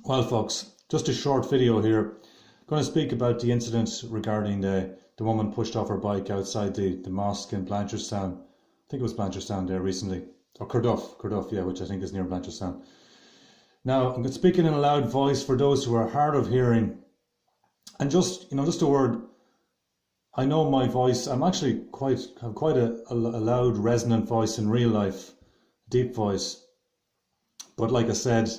Well, folks, just a short video here. I'm going to speak about the incident regarding the woman pushed off her bike outside the mosque in Blanchardstown. I think it was Blanchardstown there recently. Or Carduff, yeah, which I think is near Blanchardstown. Now, I'm speaking in a loud voice for those who are hard of hearing. And just a word, I know my voice, I'm actually have quite a loud, resonant voice in real life, deep voice. But like I said,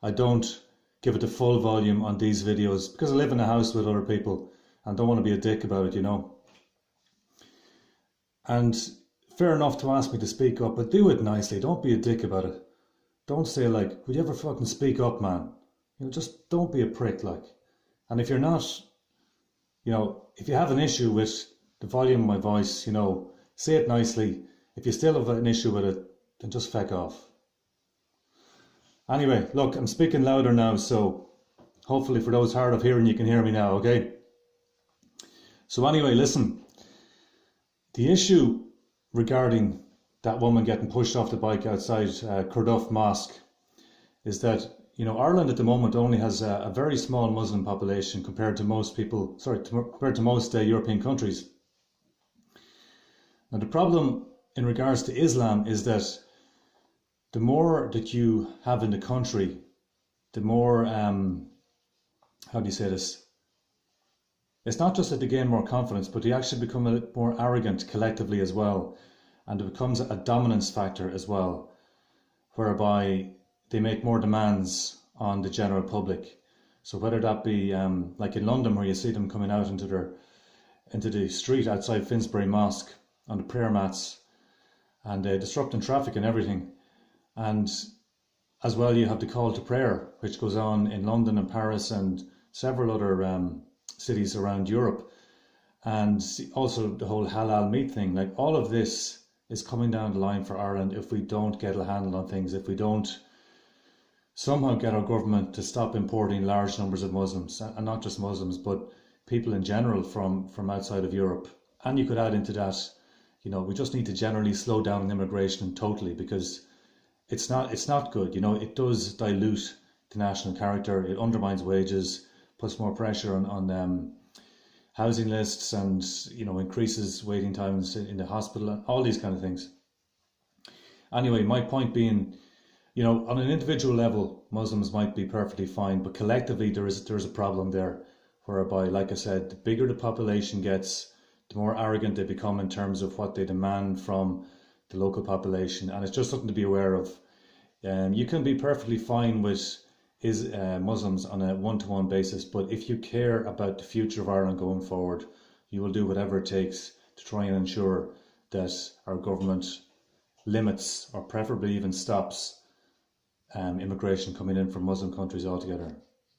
I don't give it the full volume on these videos because I live in a house with other people and don't want to be a dick about it, And fair enough to ask me to speak up, but do it nicely. Don't be a dick about it. Don't say like, would you ever fucking speak up, man? Just don't be a prick, like. And if you're not, if you have an issue with the volume of my voice, say it nicely. If you still have an issue with it, then just feck off. Anyway, look, I'm speaking louder now, so hopefully for those hard of hearing, you can hear me now, okay? So anyway, listen. The issue regarding that woman getting pushed off the bike outside Carduff Mosque is that, Ireland at the moment only has a very small Muslim population compared to most European countries. Now the problem in regards to Islam is that the more that you have in the country, the more, how do you say this? It's not just that they gain more confidence, but they actually become a bit more arrogant collectively as well. And it becomes a dominance factor as well, whereby they make more demands on the general public. So whether that be like in London, where you see them coming out into the street outside Finsbury Mosque on the prayer mats and disrupting traffic and everything. And as well, you have the call to prayer, which goes on in London and Paris and several other cities around Europe. And also the whole halal meat thing. Like, all of this is coming down the line for Ireland if we don't get a handle on things, if we don't somehow get our government to stop importing large numbers of Muslims, and not just Muslims, but people in general from outside of Europe. And you could add into that, we just need to generally slow down on immigration totally, because it's not good. It does dilute the national character. It undermines wages, puts more pressure on housing lists, and increases waiting times in the hospital, and all these kind of things. Anyway, my point being, on an individual level, Muslims might be perfectly fine, but collectively there is a problem there, whereby, like I said, the bigger the population gets, the more arrogant they become in terms of what they demand from the local population. And it's just something to be aware of. You can be perfectly fine with Muslims on a one-to-one basis, but if you care about the future of Ireland going forward, you will do whatever it takes to try and ensure that our government limits, or preferably even stops, immigration coming in from Muslim countries altogether.